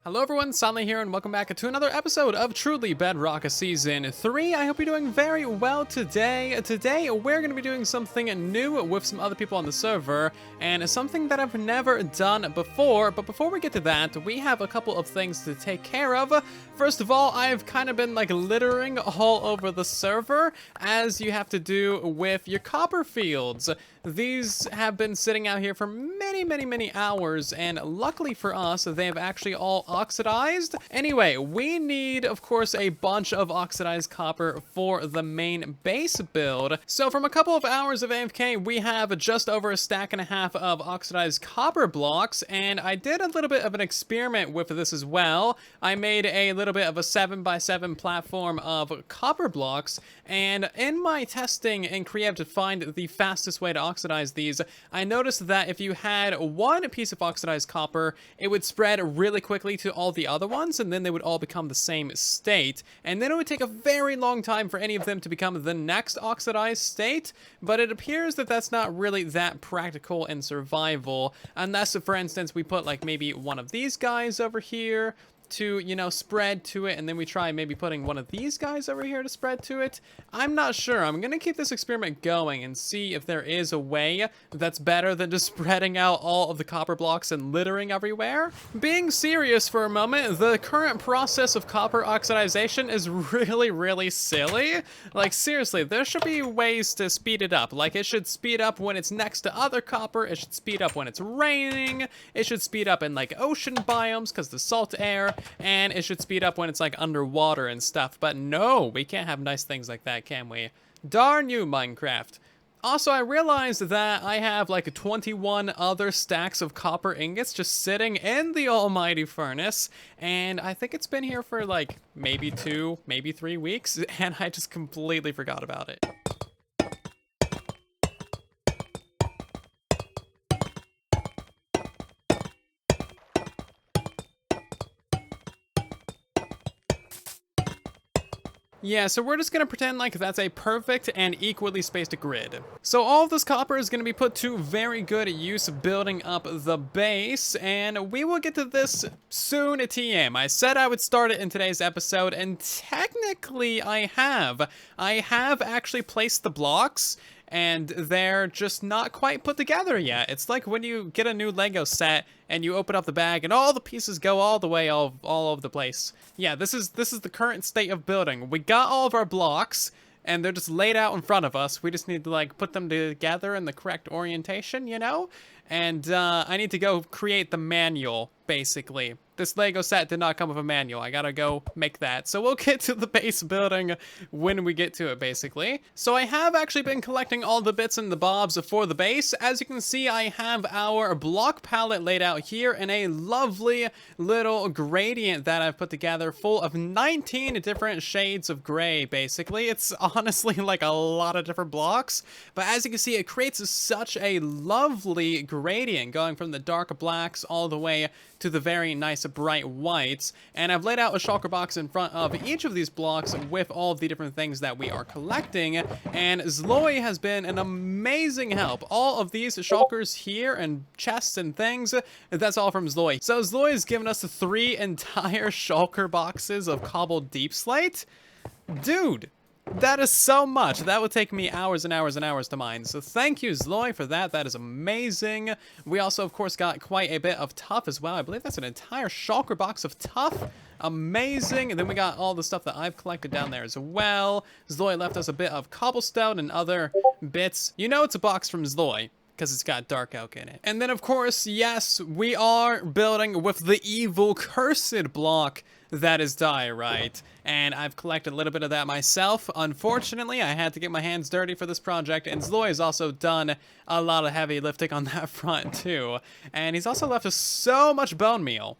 Hello everyone, Silent here, and welcome back to another episode of Truly Bedrock Season 3. I hope you're doing very well today. Today, we're going to be doing something new with some other people on the server, and something that I've never done before. But before we get to that, we have a couple of things to take care of. First of all, I've kind of been like littering all over the server, as you have to do with your copper fields. These have been sitting out here for many hours, and luckily for us, they have actually all oxidized. Anyway, we need, of course, a bunch of oxidized copper for the main base build. So from a couple of hours of AFK, we have just over a stack and a half of oxidized copper blocks, and I did a little bit of an experiment with this as well. I made a little bit of a 7x7 platform of copper blocks, and in my testing and creative to find the fastest way to oxidize these, I noticed that if you had one piece of oxidized copper, it would spread really quickly to all the other ones, and then they would all become the same state. And then it would take a very long time for any of them to become the next oxidized state, but it appears that that's not really that practical in survival, unless, for instance, we put like maybe one of these guys over here to, you know, spread to it, and then we try maybe putting one of these guys over here to spread to it. I'm not sure. I'm gonna keep this experiment going and see if there is a way that's better than just spreading out all of the copper blocks and littering everywhere. Being serious for a moment, the current process of copper oxidization is really silly. Like, seriously, there should be ways to speed it up. Like, it should speed up when it's next to other copper, it should speed up when it's raining, it should speed up in like ocean biomes because the salt air, and it should speed up when it's like underwater and stuff. But no, we can't have nice things like that, can we? Darn you, Minecraft. Also, I realized that I have like 21 other stacks of copper ingots just sitting in the almighty furnace, and I think it's been here for like maybe 2, maybe 3 weeks, and I just completely forgot about it. Yeah, so we're just gonna pretend like that's a perfect and equally spaced grid. So all of this copper is gonna be put to very good use building up the base, and we will get to this soon at TM. I said I would start it in today's episode, and technically I have. I have actually placed the blocks, and they're just not quite put together yet. It's like when you get a new Lego set and you open up the bag and all the pieces go all the way all over the place. Yeah, this is the current state of building. We got all of our blocks, and they're just laid out in front of us. We just need to like put them together in the correct orientation, you know? And I need to go create the manual, basically. This Lego set did not come with a manual. I gotta go make that. So we'll get to the base building when we get to it, basically. So I have actually been collecting all the bits and the bobs for the base. As you can see, I have our block palette laid out here in a lovely little gradient that I've put together full of 19 different shades of gray, basically. It's honestly like a lot of different blocks. But as you can see, it creates such a lovely gradient going from the dark blacks all the way to the very nice bright whites, and I've laid out a shulker box in front of each of these blocks with all of the different things that we are collecting, and Zloy has been an amazing help. All of these shulkers here and chests and things, that's all from Zloy. So Zloy has given us 3 entire shulker boxes of cobbled deep slate. Dude, that is so much. That would take me hours and hours and hours to mine. So thank you, Zloy, for that. That is amazing. We also, of course, got quite a bit of tuff as well. I believe that's an entire shulker box of tuff. Amazing. And then we got all the stuff that I've collected down there as well. Zloy left us a bit of cobblestone and other bits. You know it's a box from Zloy, because it's got dark oak in it. And then, of course, yes, we are building with the evil cursed block that is diorite, and I've collected a little bit of that myself. Unfortunately, I had to get my hands dirty for this project, and Zloy has also done a lot of heavy lifting on that front too, and he's also left us so much bone meal.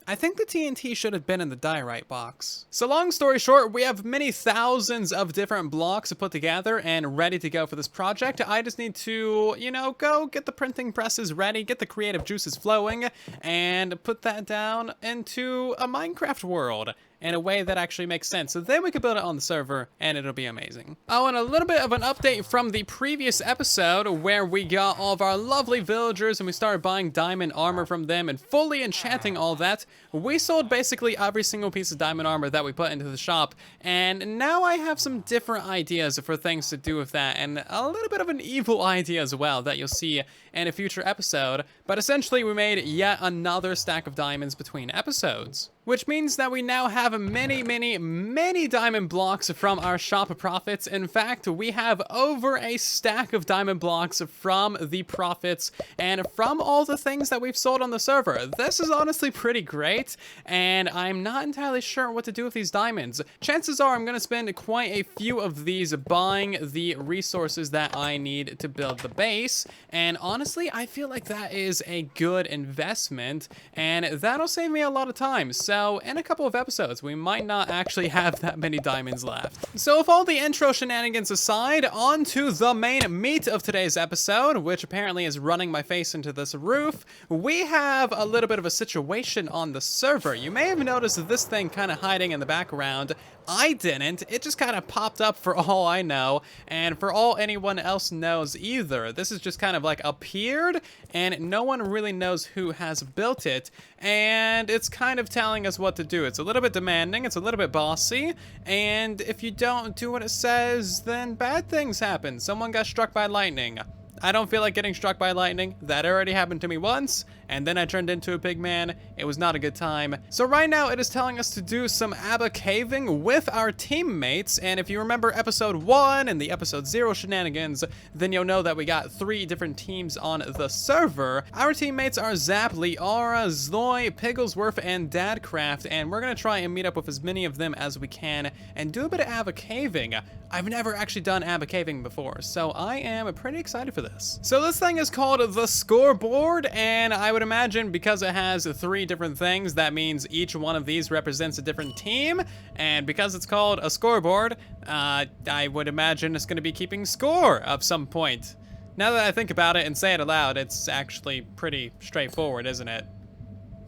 I think the TNT should have been in the diorite box. So long story short, we have many thousands of different blocks to put together and ready to go for this project. I just need to, you know, go get the printing presses ready, get the creative juices flowing, and put that down into a Minecraft world. in a way that actually makes sense. So then we can build it on the server and it'll be amazing. Oh, and a little bit of an update from the previous episode where we got all of our lovely villagers and we started buying diamond armor from them and fully enchanting all that. We sold basically every single piece of diamond armor that we put into the shop, and now I have some different ideas for things to do with that, and a little bit of an evil idea as well that you'll see in a future episode. But essentially we made yet another stack of diamonds between episodes, which means that we now have many diamond blocks from our shop profits. In fact, we have over a stack of diamond blocks from the profits and from all the things that we've sold on the server. This is honestly pretty great, and I'm not entirely sure what to do with these diamonds. Chances are I'm going to spend quite a few of these buying the resources that I need to build the base, and honestly, I feel like that is a good investment, and that'll save me a lot of time. So in a couple of episodes, we might not actually have that many diamonds left. So with all the intro shenanigans aside, on to the main meat of today's episode, which apparently is running my face into this roof. We have a little bit of a situation on the server. You may have noticed this thing kind of hiding in the background. I didn't. It just kind of popped up for all I know, and for all anyone else knows either. This is just kind of like appeared, and no one really knows who has built it, and it's kind of telling us what to do. It's a little bit demanding, it's a little bit bossy, and if you don't do what it says, then bad things happen. Someone got struck by lightning. I don't feel like getting struck by lightning. That already happened to me once, and then I turned into a pig man. It was not a good time. So right now it is telling us to do some Abba caving with our teammates, and if you remember episode 1 and the episode 0 shenanigans, then you'll know that we got 3 different teams on the server. Our teammates are Zap, Liara, Zloy, Pigglesworth, and Dadcraft, and we're gonna try and meet up with as many of them as we can and do a bit of Abba caving. I've never actually done Abba caving before, so I am pretty excited for this. So this thing is called the scoreboard, and I would imagine because it has 3 different things, that means each one of these represents a different team, and because it's called a scoreboard, I would imagine it's going to be keeping score of some point. Now that I think about it and say it aloud, it's actually pretty straightforward, isn't it?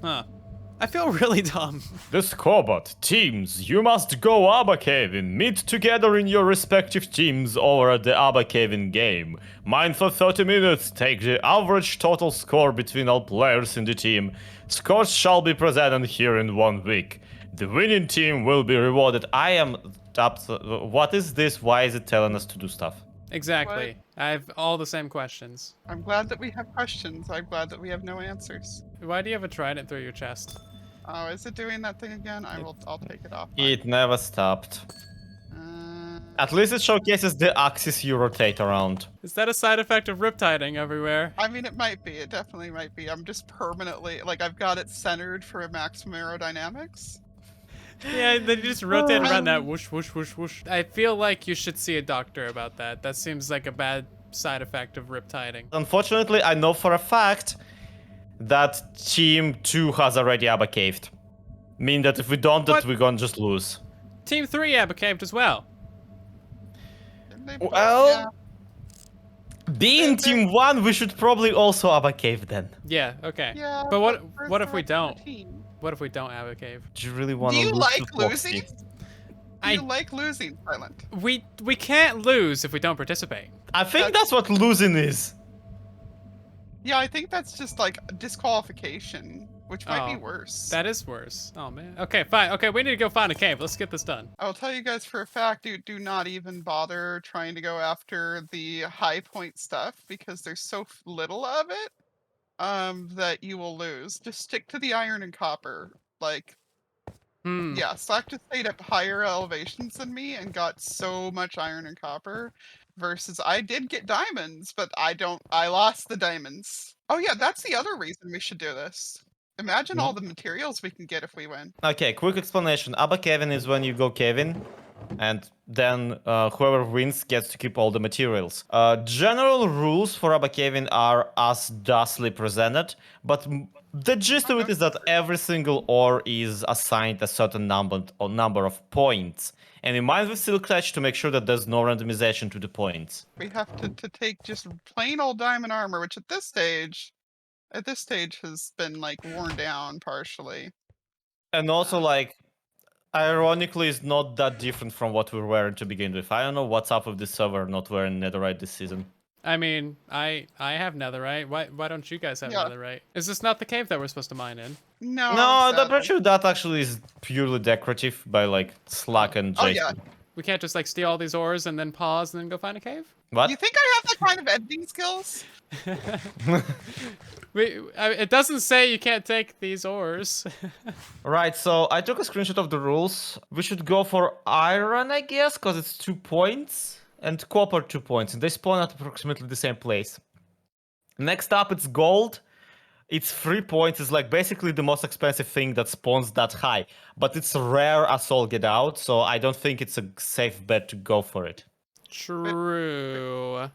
Huh. I feel really dumb. The scoreboard. Teams, you must go Abba caving. Meet together in your respective teams over the Abba caving game. Mine for 30 minutes. Take the average total score between all players in the team. Scores shall be presented here in 1 week. The winning team will be rewarded. I am up to, what is this? Why is it telling us to do stuff? Exactly. I have all the same questions. I'm glad that we have questions. I'm glad that we have no answers. Why do you have a trident through your chest? Oh, is it doing that thing again? I'll take it off. It never stopped. Uh, At least it showcases the axis you rotate around. Is that a side effect of riptiding everywhere? I mean, it might be. It definitely might be. I'm just permanently, like, I've got it centered for maximum aerodynamics. Yeah, then you just rotate around that whoosh, whoosh, whoosh, whoosh. I feel like you should see a doctor about that. That seems like a bad side effect of riptiding. Unfortunately, I know for a fact that Team 2 has already Abba caved. Mean that if we don't, that we're gonna just lose. Team 3 Abba caved as well. Didn't they both- Well, yeah. being Team 1, we should probably also Abba cave then. Yeah, okay. Yeah, But what we're if we not don't? a team. What if we don't Abba cave? Do you really want Do to you lose like to Foxy? losing? Do you like losing, Silent? We can't lose if we don't participate. I think that's what losing is. Yeah, I think that's just like disqualification, which might be Oh, worse. That is worse. Oh man. Okay, fine. Okay, we need to go find a cave. Let's get this done. I will tell you guys for a fact, do not even bother trying to go after the high point stuff because there's so little of it that you will lose. Just stick to the iron and copper. Like, yeah, Slack just stayed at higher elevations than me and got so much iron and copper versus I did get diamonds, but I lost the diamonds. Oh yeah, that's the other reason we should do this. Imagine all the materials we can get if we win. Okay, quick explanation. Abba caving is when you go caving, and then whoever wins gets to keep all the materials. General rules for Abba caving are as thusly presented, but the gist of it is that every single ore is assigned a certain number of points. And in mind with Silk Touch to make sure that there's no randomization to the points. We have to take just plain old diamond armor, which at this stage has been like worn down partially. And also, like, ironically, is not that different from what we were wearing to begin with. I don't know what's up with this server not wearing netherite this season. I mean, I have netherite. Why don't you guys have Yeah. netherite? Is this not the cave that we're supposed to mine in? No. No, I'm sadly. pretty sure that actually is purely decorative by like Slack and Oh, Jason. yeah. We can't just like steal all these ores and then pause and then go find a cave? What? You think I have that kind of editing skills? It doesn't say you can't take these ores. Right, so I took a screenshot of the rules. We should go for iron, I guess, because it's 2 points, and copper 2 points, and they spawn at approximately the same place. Next up, it's gold. It's 3 points. It's like basically the most expensive thing that spawns that high, but it's rare as all get out, so I don't think it's a safe bet to go for it. True.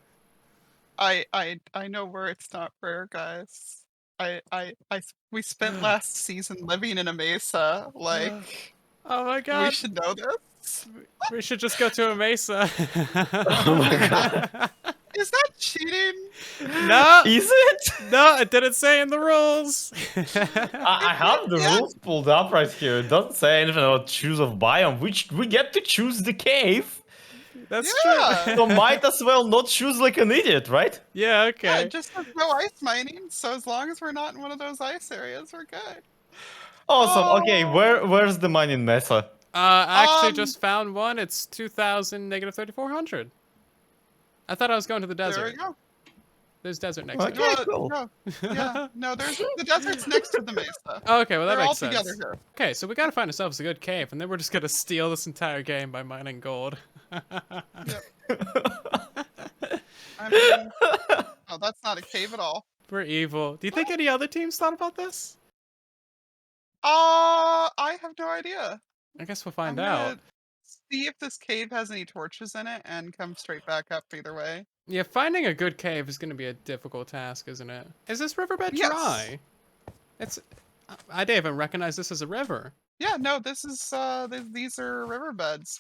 I know where it's not rare, guys. We spent last season living in a mesa. Like, Oh my we god. should know this. We should just go to a mesa. Oh my god. Is that cheating? No, Is it? no, it didn't say in the rules. I have the Yeah. rules pulled up right here. It doesn't say anything about choose of biome, which we get to choose the cave. That's Yeah. true. So might as well not choose like an idiot, right? Yeah, Yeah, okay. just there's no ice mining, so as long as we're not in one of those ice areas, we're good. Awesome. Okay, Oh. where's the mine in Mesa? I actually Um, just found one. It's 2,000 negative 3,400. I thought I was going to the There desert. we go. There's desert next Okay. to it. cool. No, yeah, no, there's the desert's next to the mesa. Okay, well that They're all makes sense. together here. Okay, so we gotta find ourselves a good cave, and then we're just gonna steal this entire game by mining gold. I mean, oh, that's not a cave at all. We're evil. Do you think any other teams thought about this? I have no idea. I guess we'll I'm find gonna out. see if this cave has any torches in it and come straight back up either way. Yeah, finding a good cave is gonna be a difficult task, isn't it? Is this riverbed Yes. dry? It's. I didn't even recognize this as a river. Yeah, no, this is these are riverbeds.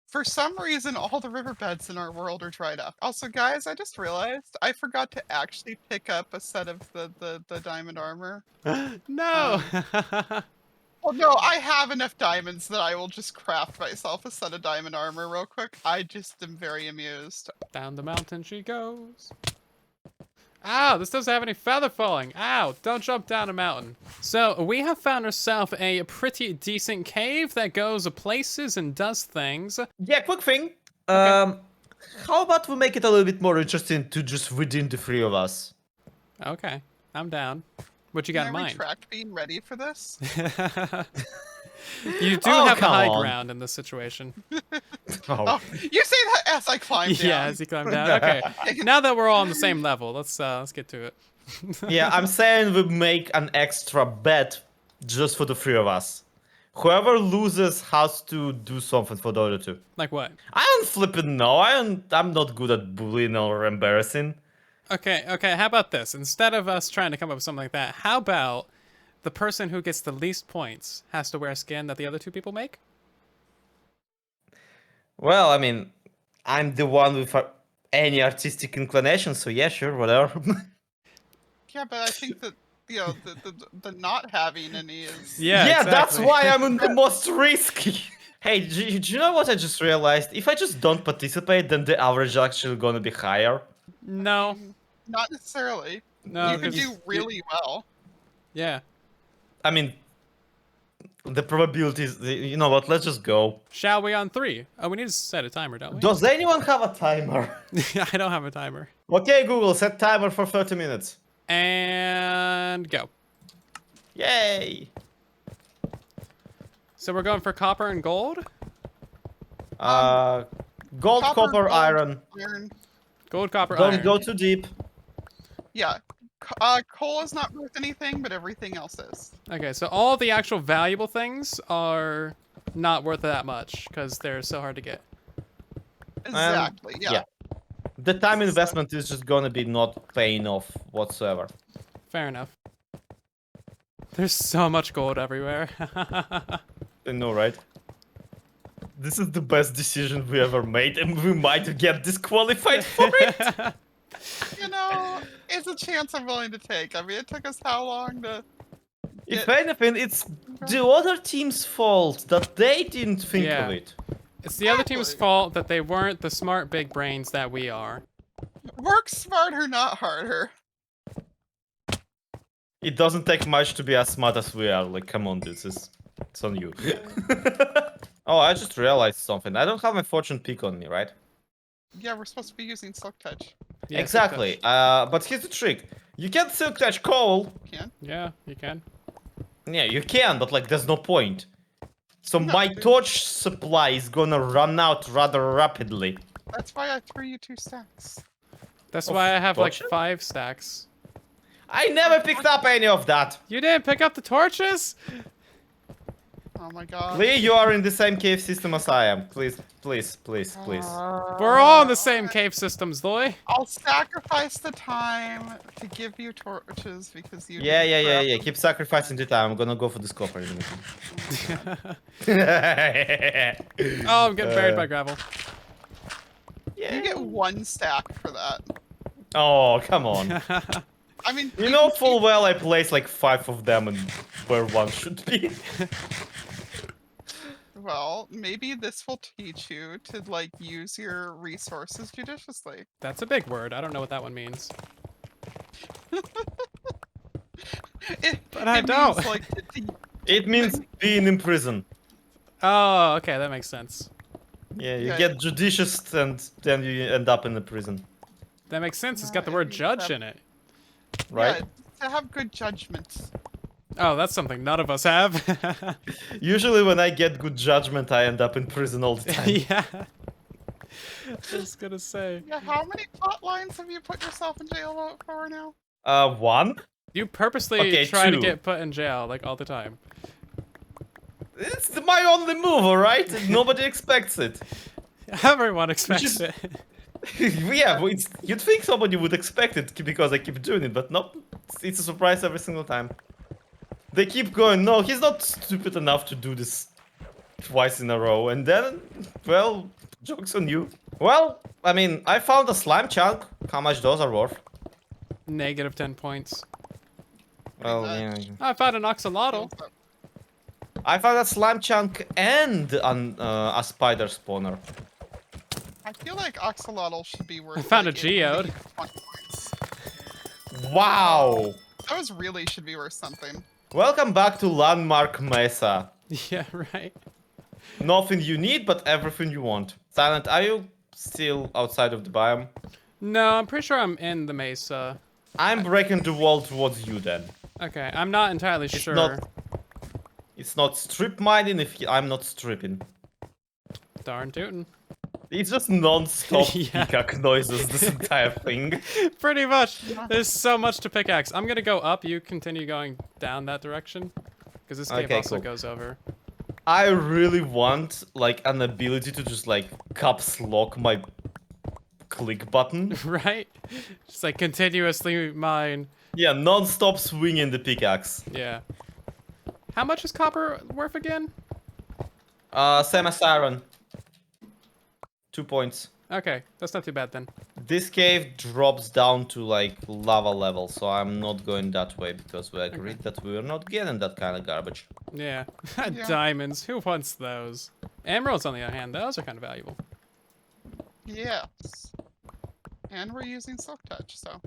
For some reason all the riverbeds in our world are dried up. Also, guys, I just realized I forgot to actually pick up a set of the diamond armor. No. Well, no, I have enough diamonds that I will just craft myself a set of diamond armor real quick. I just am very amused. Down the mountain she goes. Ow, this doesn't have any feather falling. Ow, don't jump down a mountain. So we have found ourselves a pretty decent cave that goes places and does things. Yeah, quick thing. How about we make it a little bit more interesting to just within the 3 of us? Okay, I'm down. What you got in Can I mind? retract being ready for this? You do Oh, have the come high on. ground in this situation. Oh, you say that as I climb down. Yeah, as you climb down. Okay, now that we're all on the same level, let's get to it. Yeah, I'm saying we make an extra bet just for the 3 of us. Whoever loses has to do something for the other 2. Like what? I don't flipping know. I'm not good at bullying or embarrassing. Okay, how about this? Instead of us trying to come up with something like that, how about the person who gets the least points has to wear skin that the other 2 people make? Well, I mean, I'm the one with any artistic inclination, so yeah, sure, whatever. Yeah, but I think that the not having any is Yeah, yeah, that's exactly. why I'm in the most risky. Hey, do you know what I just realized? If I just don't participate, then the average actually gonna be higher. No, not necessarily. no. You could 'cause do really well. Yeah. I mean, the probabilities. You know what? Let's just go. Shall we on 3? Oh, we need to set a timer, don't we? Does anyone have a timer? I don't have a timer. Okay, Google, set timer for 30 minutes. And go. Yay! So we're going for copper and gold? Gold, copper, gold, iron. iron. Gold, copper, Don't iron. go too deep. Yeah. Coal is not worth anything, but everything else is. Okay, so all the actual valuable things are not worth that much because they're so hard to get. Exactly. Yeah. The time investment is just gonna be not paying off whatsoever. Fair enough. There's so much gold everywhere. I know, right? This is the best decision we ever made, and we might get disqualified for it. You know, it's a chance I'm willing to take. I mean, it took us how long to If Get- anything, it's the other team's fault that they didn't think Yeah. of it. It's the other team's Exactly. fault that they weren't the smart big brains that we are. Work smarter, not harder. It doesn't take much to be as smart as we are. Like, come on, dudes, it's on you. Oh, I just realized something. I don't have my fortune peak on me, right? Yeah, we're supposed to be using Silk Touch. Yeah, Exactly. But here's the trick. You can't silk touch coal. Can? Yeah, you can. Yeah, you can, but like, there's no point. So No, my dude. torch supply is gonna run out rather rapidly. That's why I threw you 2 stacks. That's Of why I have like torches? 5 stacks. I never picked up any of that. You didn't pick up the torches? Oh my god. Lee, you are in the same cave system as I am. Please, please, please, please. We're all in the same cave systems, Loy. I'll sacrifice the time to give you torches because you. Yeah. Keep sacrificing the time. I'm gonna go for this copper in a minute. Oh, I'm getting buried by gravel. You get 1 stack for that. Oh, come on. I mean, You know full well I placed like 5 of them and where 1 should be. Well, maybe this will teach you to like use your resources judiciously. That's a big word. I don't know what that one means. But I don't. Means, like, It means being in prison. Oh, okay, that makes sense. Yeah, you Yeah. get judicious and then you end up in the prison. That makes sense. It's got the Yeah, word it means judge that- in it. Right? Yeah, to have good judgment. Oh, that's something none of us have. Usually when I get good judgment, I end up in prison all the time. Yeah. I was gonna say. Yeah, how many plot lines have you put yourself in jail for now? 1? You purposely Okay, try to 2. get put in jail, like, all the time. It's my only move, alright? Nobody expects it. Everyone expects is- it. Yeah, but you'd think somebody would expect it because I keep doing it, but nope. It's a surprise every single time. They keep going, no, he's not stupid enough to do this twice in a row, and then, well, joke's on you. Well, I mean, I found a slime chunk. How much those are worth? Negative 10 points. Well, much. yeah. I found an oxalotl. I found a slime chunk and a spider spawner. I feel like Oxalotl should be worth. I found like, a at geode. least 20 points. Wow! Those really should be worth something. Welcome back to Landmark Mesa. Yeah, right. Nothing you need, but everything you want. Silent, are you still outside of the biome? No, I'm pretty sure I'm in the mesa. I'm breaking the wall towards you then. Okay, I'm not entirely It's sure. It's not strip mining if I'm not stripping. Darn tootin'. It's just non-stop Yeah. peacock noises, this entire thing. Pretty much. There's so much to pickaxe. I'm gonna go up. You continue going down that direction. Because this cave Okay, also cool. goes over. I really want, like, an ability to just, like, caps lock my click button. Right? Just like continuously mine. Yeah, non-stop swinging the pickaxe. Yeah. How much is copper worth again? Same as iron. 2 points. Okay, that's not too bad then. This cave drops down to, like, lava level, so I'm not going that way because we agreed that we were not getting that kind of garbage. Yeah. Yeah. Diamonds. Who wants those? Emeralds, on the other hand, those are kind of valuable. Yes. And we're using Silk Touch, so.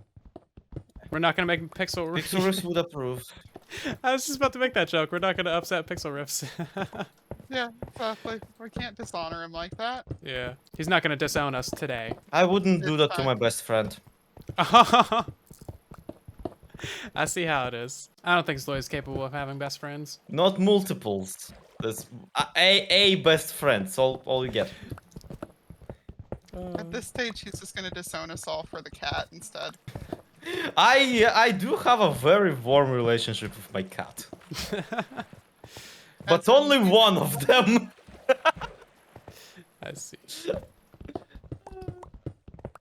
We're not gonna make pixel riffs. Pixelus would approve. I was just about to make that joke. We're not gonna upset pixel riffs. Yeah, exactly. We can't dishonor him like that. Yeah. He's not gonna disown us today. I wouldn't do It's that to fine. my best friend. I see how it is. I don't think Sloy's capable of having best friends. Not multiples. There's a best friend. That's all you get. At this stage, he's just gonna disown us all for the cat instead. I do have a very warm relationship with my cat, but That's only amazing. one of them. I see.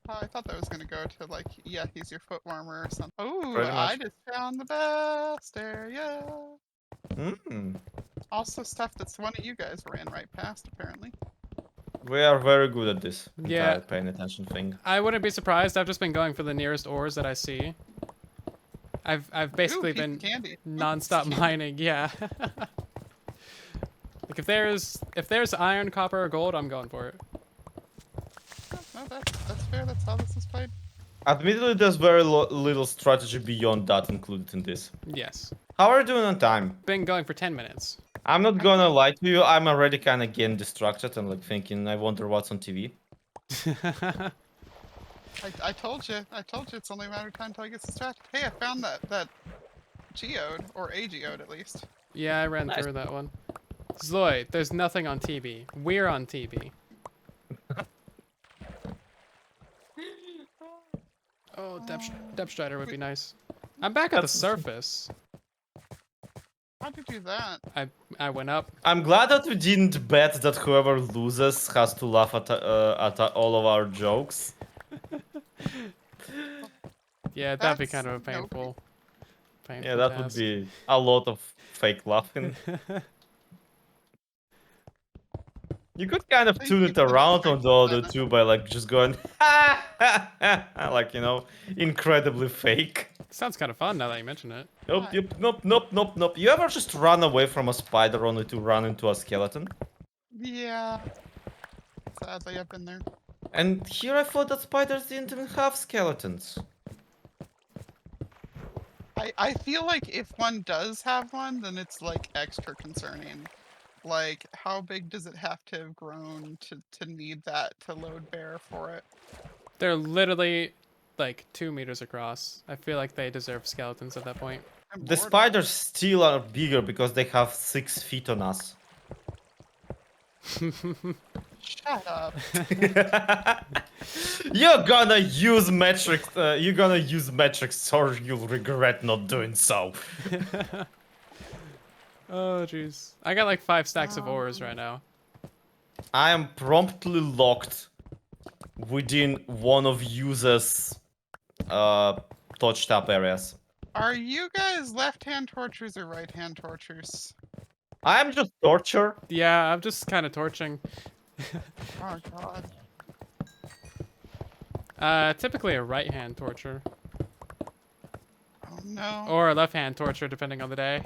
I thought that was gonna go to like, yeah, he's your foot warmer or something. Oh, Pretty I much. just found the best area. Mm. Also stuff that's one that you guys ran right past, apparently. We are very good at this. Yeah. Entire paying attention thing. I wouldn't be surprised. I've just been going for the nearest ores that I see. I've basically Ooh, piece been of candy. non-stop mining. Yeah. Like if there's iron, copper, or gold, I'm going for it. No, that's fair. That's how this is played. Admittedly, there's very little strategy beyond that included in this. Yes. How are you doing on time? Been going for 10 minutes. I'm not gonna lie to you, I'm already kind of getting distracted and like thinking, I wonder what's on TV. I told you. I told you. It's only a matter of time until I get distracted. Hey, I found that geode, or a geode at least. Yeah, I ran Nice. through that one. Zoid, there's nothing on TV. We're on TV. Oh, depth strider would be nice. I'm back at the surface. How'd you do that? I went up. I'm glad that we didn't bet that whoever loses has to laugh at all of our jokes. Yeah, that'd be That's kind of a no painful Yeah, that would task. be a lot of fake laughing. You could kind of Thank tune you it for the around on the other silence. two by like just going ha ha ha, like, you know, incredibly fake. Sounds kind of fun now that you mention it. Nope, nope. You ever just run away from a spider only to run into a skeleton? Yeah. Sadly, I've been there. And here I thought that spiders didn't even have skeletons. I feel like if one does have one, then it's like extra concerning. Like, how big does it have to have grown to need that to load bear for it? They're literally like 2 meters across. I feel like they deserve skeletons at that point. I'm The bored. spiders still are bigger because they have 6 feet on us. Shut up. You're gonna use metrics. You're gonna use metrics, or you'll regret not doing so. Oh jeez. I got like 5 stacks of ores right now. I am promptly locked within one of users' touched up areas. Are you guys left-hand torchers or right-hand torchers? I'm just torture. Yeah, I'm just kind of torching. Oh god. Typically a right-hand torture. Oh no. Or a left-hand torture, depending on the day.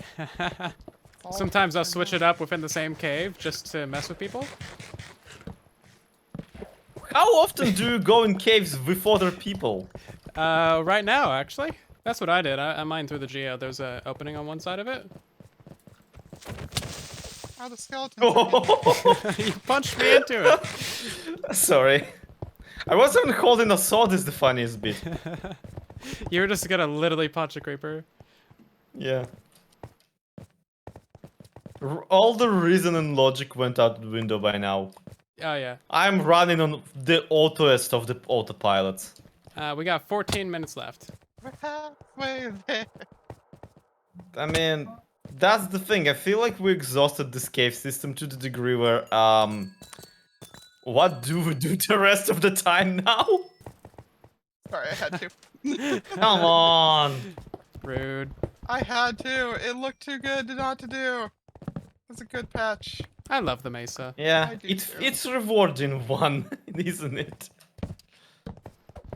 Sometimes I'll switch it up within the same cave just to mess with people. How often do you go in caves with other people? Right now, actually. That's what I did. I mined through the geo. There's an opening on one side of it. Oh, the skeletons. Are You punched me into it. Sorry. I wasn't holding a sword is the funniest bit. You were just gonna literally punch a creeper. Yeah. All the reason and logic went out the window by now. Oh yeah. I'm running on the autoest of the autopilots. We got 14 minutes left. We're halfway there. I mean, that's the thing. I feel like we exhausted this cave system to the degree where, what do we do the rest of the time now? Sorry, I had to. Come on. Rude. I had to. It looked too good not to do. It was a good patch. I love the mesa. Yeah, I do it's too. it's rewarding one, isn't it?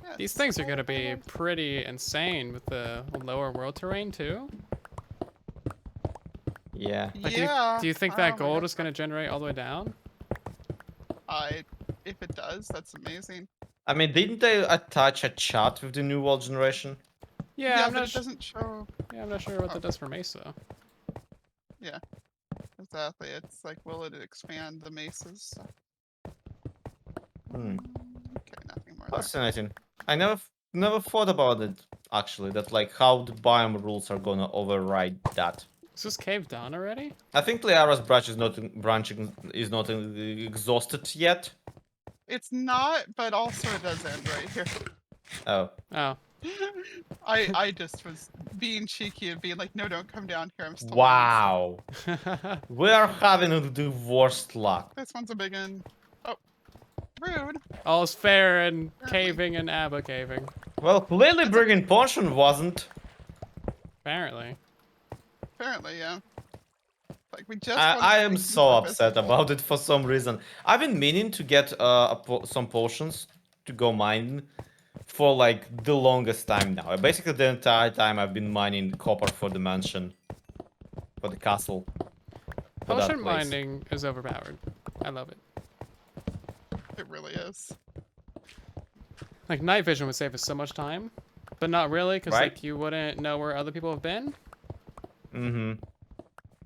Yeah, These it's things are all gonna be about- pretty insane with the lower world terrain too. Yeah. Like, Yeah. do you think oh that my gold God. is gonna generate all the way down? If it does, that's amazing. I mean, didn't they attach a chat with the new world generation? Yeah, I'm but not. it doesn't show. Yeah, I'm not sure what Oh. that does for mesa. Exactly. It's like, will it expand the mesas? Hmm. Okay, nothing more there. Fascinating. I never thought about it actually. That like how the biome rules are gonna override that. Is this cave done already? I think Liara's branching is not exhausted yet. It's not, but also it does end right here. Oh. Oh. I just was being cheeky and being like, no, don't come down here. I'm still. Wow. We are having the worst luck. This one's a big one. Oh, rude. All's fair in caving and Abba caving. Well, clearly bringing potion wasn't. Apparently. Apparently, yeah. Like we just. I am so upset about it for some reason. I've been meaning to get some potions to go mine for like the longest time now. Basically, the entire time I've been mining copper for the mansion, for the castle, for that Potion place. mining is overpowered. I love it. It really is. Like night vision would save us so much time, but not really, because Right? like you wouldn't know where other people have been. Mm-hmm.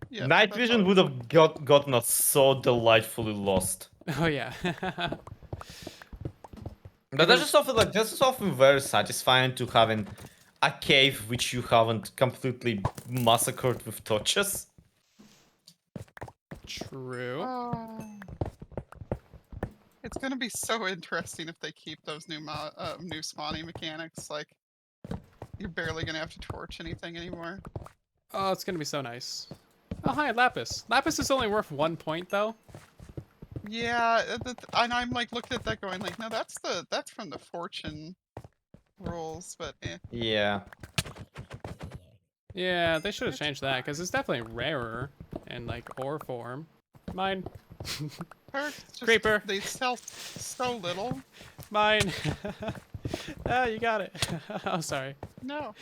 Yeah. Night that's vision all. would have gotten us so delightfully lost. Oh yeah. But that's just often very satisfying to having a cave which you haven't completely massacred with torches. True. Oh. It's gonna be so interesting if they keep those new spawning mechanics. Like, you're barely gonna have to torch anything anymore. Oh, it's gonna be so nice. Oh hi, Lapis. Lapis is only worth 1 point though. Yeah, and I'm like looking at that going like, no, that's from the fortune rules, but Yeah. Yeah, they should have changed that because it's definitely rarer in like ore form. Mine. perks just Creeper. they sell so little. Mine. Ah, you got it. Oh, sorry. No.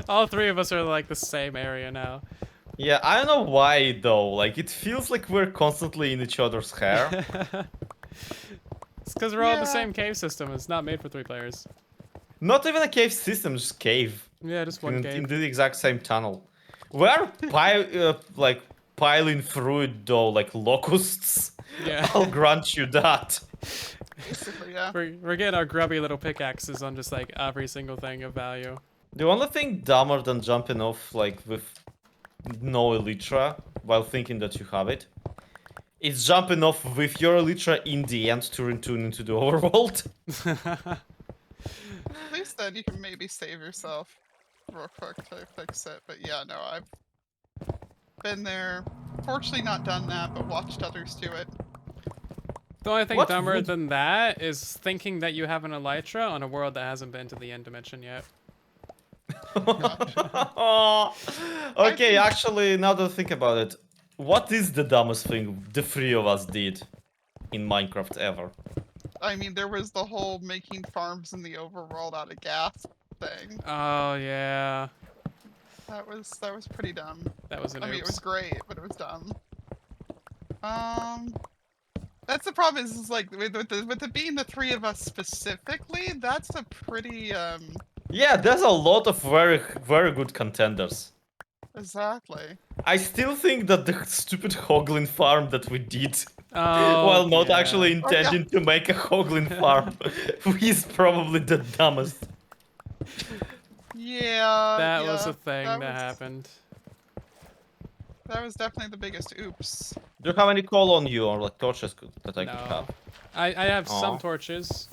All three of us are like the same area now. Yeah, I don't know why though. Like it feels like we're constantly in each other's hair. It's because we're all in the Yeah. same cave system. It's not made for 3 players. Not even a cave system, just cave. Yeah, just one In cave. the exact same tunnel. We're like piling through it though, like locusts. Yeah. I'll grant you that. Basically, yeah. We're getting our grubby little pickaxes on just like every single thing of value. The only thing dumber than jumping off like with no elytra while thinking that you have it is jumping off with your elytra in the end to return into the overworld. At least then you can maybe save yourself real quick to fix it. But yeah, no, I've been there. Fortunately, not done that, but watched others do it. The only thing What dumber would- than that is thinking that you have an elytra on a world that hasn't been to the end dimension yet. Okay, actually, now that I think about it, what is the dumbest thing the 3 of us did in Minecraft ever? I mean, there was the whole making farms in the overworld out of gas thing. Oh yeah, That was pretty dumb. that was an I mean, it oops. was great, but it was dumb. That's the problem is like with it being the 3 of us specifically, that's a pretty Yeah, there's a lot of very, very good contenders. exactly. I still think that the stupid hoglin farm that we did, Oh, while not yeah. actually intending to make a hoglin farm, is probably the dumbest. Yeah. That was yeah, a thing that was- happened. That was definitely the biggest oops. Do you have any coal on you or like torches that I could No. have? I have some Aw. torches.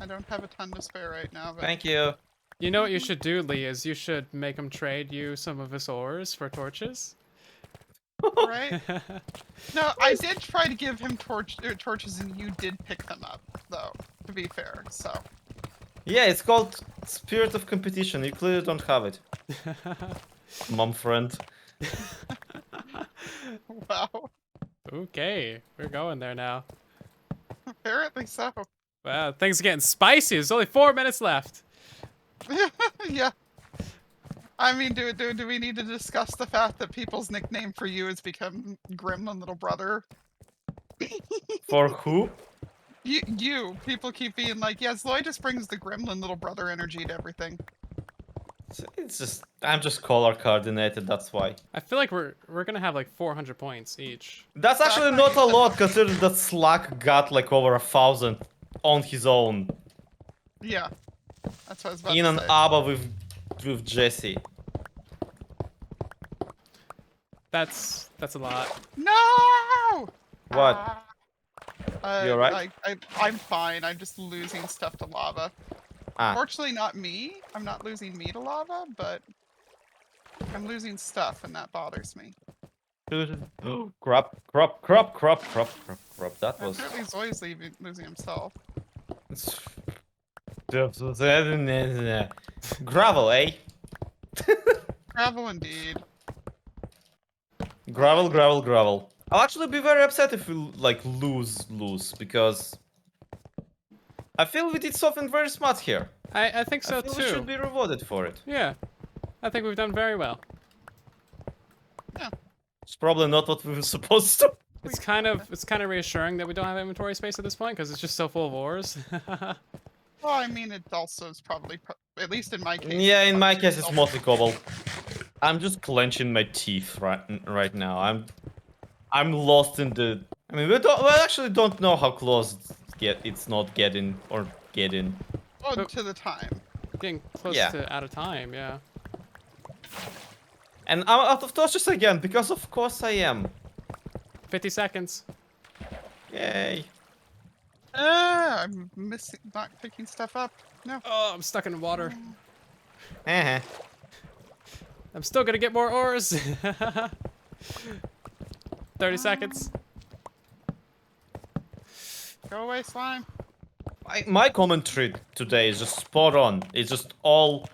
I don't have a ton to spare right now, but Thank you. You know what you should do, Lee, is you should make him trade you some of his ores for torches. right? No, I did try to give him torches, and you did pick them up, though. To be fair, so Yeah, it's called Spirit of Competition. You clearly don't have it. Mom friend. wow. Okay, we're going there now. Apparently so. Wow, things are getting spicy. There's only 4 minutes left. yeah. I mean, do we need to discuss the fact that people's nickname for you has become Gremlin Little Brother? For who? You people keep being like, yes, Lloyd just brings the Gremlin Little Brother energy to everything. It's just I'm just color coordinated. That's why. I feel like we're gonna have like 400 points each. That's actually not a lot considering that Slack got like over 1,000 on his own Yeah, that's what I was about in to an say. ABBA with Jesse. That's a lot. No! What? You alright? I'm fine. I'm just losing stuff to lava. Ah, Fortunately, not me. I'm not losing me to lava, but I'm losing stuff, and that bothers me. crop. That was. Apparently, Zoe's losing himself. Gravel, eh? Gravel indeed. Gravel. I'll actually be very upset if we like lose because I feel we did something very smart here. I think so I feel too. we should be rewarded for it. Yeah, I think we've done very well. It's probably not what we were supposed to. It's kind of reassuring that we don't have inventory space at this point because it's just so full of ores. Well, I mean, it also is probably, at least in my case. Yeah, in my probably case, it's self- mostly cobble. I'm just clenching my teeth right now. I'm lost in the. I mean, we actually don't know how close it's not getting or getting. On to the time. Getting close Yeah. to out of time, yeah. And I'm out of torches again because of course I am. 50 seconds. Yay! I'm missing, not picking stuff up. No. Oh, I'm stuck in the water. Uh-huh. I'm still gonna get more ores. 30 seconds. Go away, slime. My commentary today is just spot on. It's just all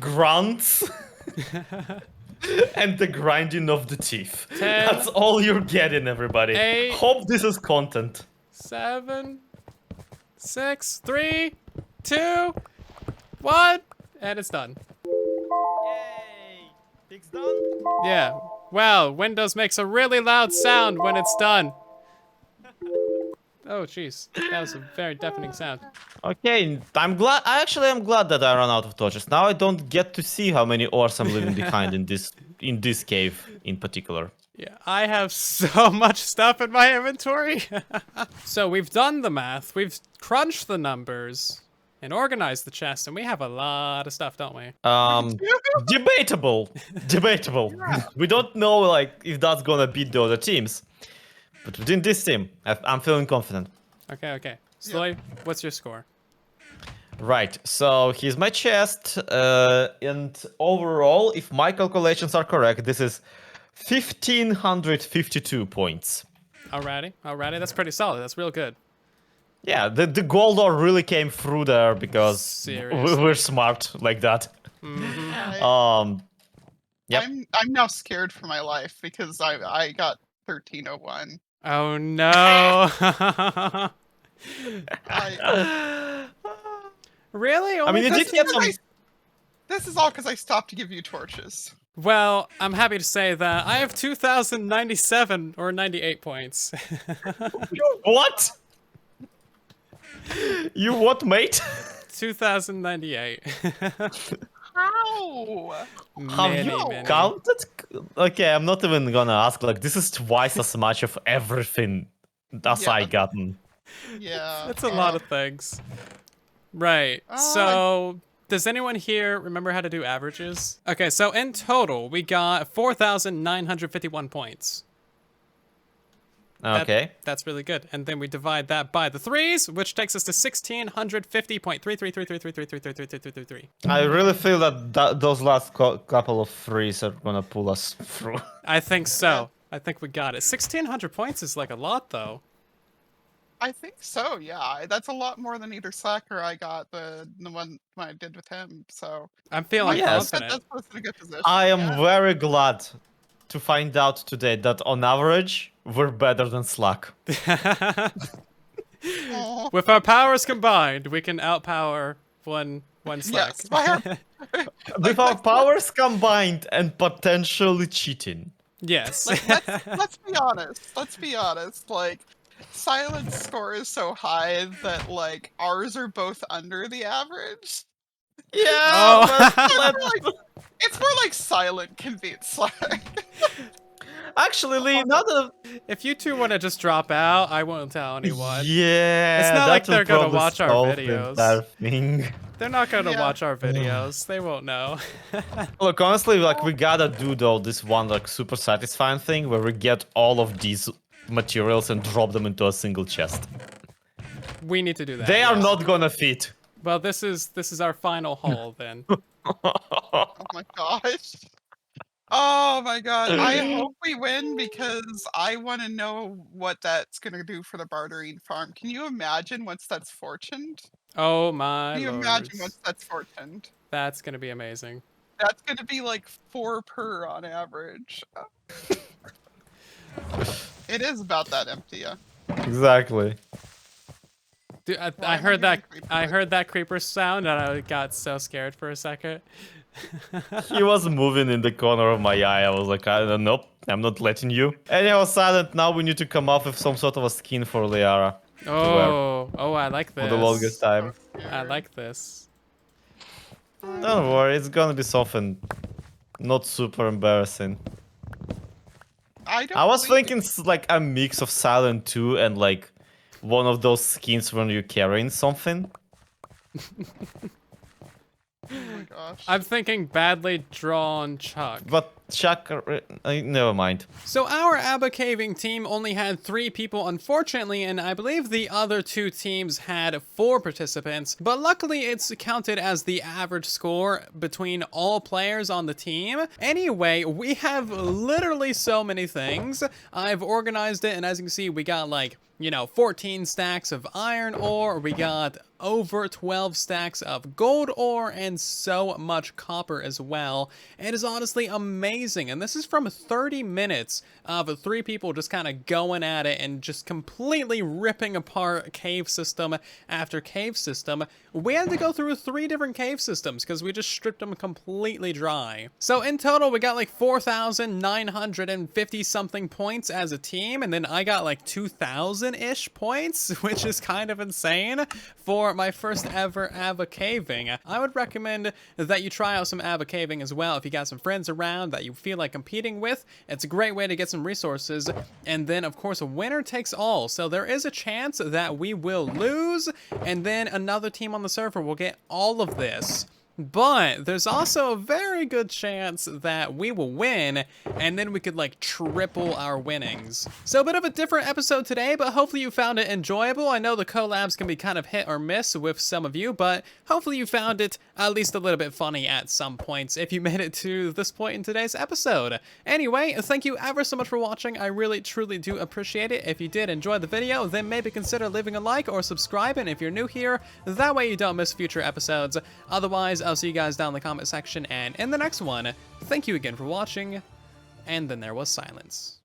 grunts and the grinding of the teeth. 10, That's all you're getting, everybody. 8, Hope this is content. 7, 6, 3, 2, 1, and it's done. Yay! Fix done? Yeah. Wow, Windows makes a really loud sound when it's done. Oh, jeez. That was a very deafening sound. Okay, I'm glad. I actually am glad that I ran out of torches. Now I don't get to see how many ores I'm leaving behind in this cave in particular. Yeah, I have so much stuff in my inventory. So we've done the math, we've crunched the numbers, and organized the chest, and we have a lot of stuff, don't we? Debatable. Debatable. We don't know like if that's gonna beat the other teams, but within this team, I'm feeling confident. Okay, okay. Sloy, what's your score? Right. So here's my chest, and overall, if my calculations are correct, this is 1,552 points. Alrighty, alrighty. That's pretty solid. That's real good. Yeah, the gold ore really came through there because Seriously. we're smart like that. Yep. I'm now scared for my life because I got 1301. Oh no. Really? I mean, Only you did get some. This is all because I stopped to give you torches. Well, I'm happy to say that I have 2,097 or 98 points. What? You what, mate? 2,098. How? Have you counted? Okay, I'm not even gonna ask. Like, this is twice as much of everything as I Yeah. gotten. Yeah. That's a lot of things. Right. So, does anyone here remember how to do averages? Okay, so in total, we got 4,951 points. Okay. That's really good. And then we divide that by the threes, which takes us to 1,650.3333333333333. I really feel that those last couple of threes are gonna pull us through. I think so. I think we got it. 1,600 points is like a lot, though. I think so. Yeah, that's a lot more than either Slack or I got the one I did with him. So I'm feeling Yes. confident. That's us in a good position. I am yeah. very glad to find out today that on average we're better than Slack. Aw. With our powers combined, we can outpower one Slack. Yes, fire. With our powers combined and potentially cheating. Yes. Let's be honest. Let's be honest. Like, Silent's score is so high that like ours are both under the average. Yeah. Oh. It's more like Silent can beat Slack. Actually, Lee, now that If you two want to just drop out, I won't tell anyone. yeah, It's not like that will they're gonna probably watch our solve the videos. entire thing. They're not going to Yeah. watch our videos. They won't know. Look, honestly, like we gotta do though this one like super satisfying thing where we get all of these materials and drop them into a single chest. We need to do that. They are yes. not gonna fit. Well, this is our final haul then. Oh my gosh. Oh my god. I hope we win because I want to know what that's going to do for the bartering farm. Can you imagine once that's fortuned? Oh my Can you lords. imagine once that's fortuned? That's going to be amazing. That's going to be like 4 per on average. It is about that empty, yeah. Exactly. Dude, Why I am heard hearing that. creeper I noises? heard that creeper sound, and I got so scared for a second. He was moving in the corner of my eye. I was like, nope, I'm not letting you. Anyhow, Silent, now we need to come up with some sort of a skin for Liara to wear Oh, I like for the longest this. time. So I scared. like this. Don't worry, it's gonna be something not super embarrassing. I don't I was believe thinking like a mix of Silent 2 and like one of those skins when you're carrying something. Oh my gosh. I'm thinking badly drawn Chuck. But Chuck, never mind. So our ABBA caving team only had 3 people, unfortunately, and I believe the other 2 teams had 4 participants, but luckily it's counted as the average score between all players on the team. Anyway, we have literally so many things. I've organized it, and as you can see, we got like, 14 stacks of iron ore, we got over 12 stacks of gold ore, and so much copper as well. It is honestly amazing, and this is from 30 minutes of 3 people just kind of going at it and just completely ripping apart cave system after cave system. We had to go through 3 different cave systems because we just stripped them completely dry. So in total, we got like 4,950 something points as a team, and then I got like 2,000-ish points, which is kind of insane for my first ever ABBA caving. I would recommend that you try out some ABBA caving as well if you got some friends around that you feel like competing with. It's a great way to get some resources, and then of course a winner takes all, so there is a chance that we will lose and then another team on the server will get all of this. But there's also a very good chance that we will win, and then we could like triple our winnings. So a bit of a different episode today, but hopefully you found it enjoyable. I know the collabs can be kind of hit or miss with some of you, but hopefully you found it at least a little bit funny at some points if you made it to this point in today's episode. Anyway, thank you ever so much for watching. I really truly do appreciate it. If you did enjoy the video, then maybe consider leaving a like or subscribing if you're new here. That way you don't miss future episodes. Otherwise, I'll see you guys down in the comment section and in the next one. Thank you again for watching, and then there was silence.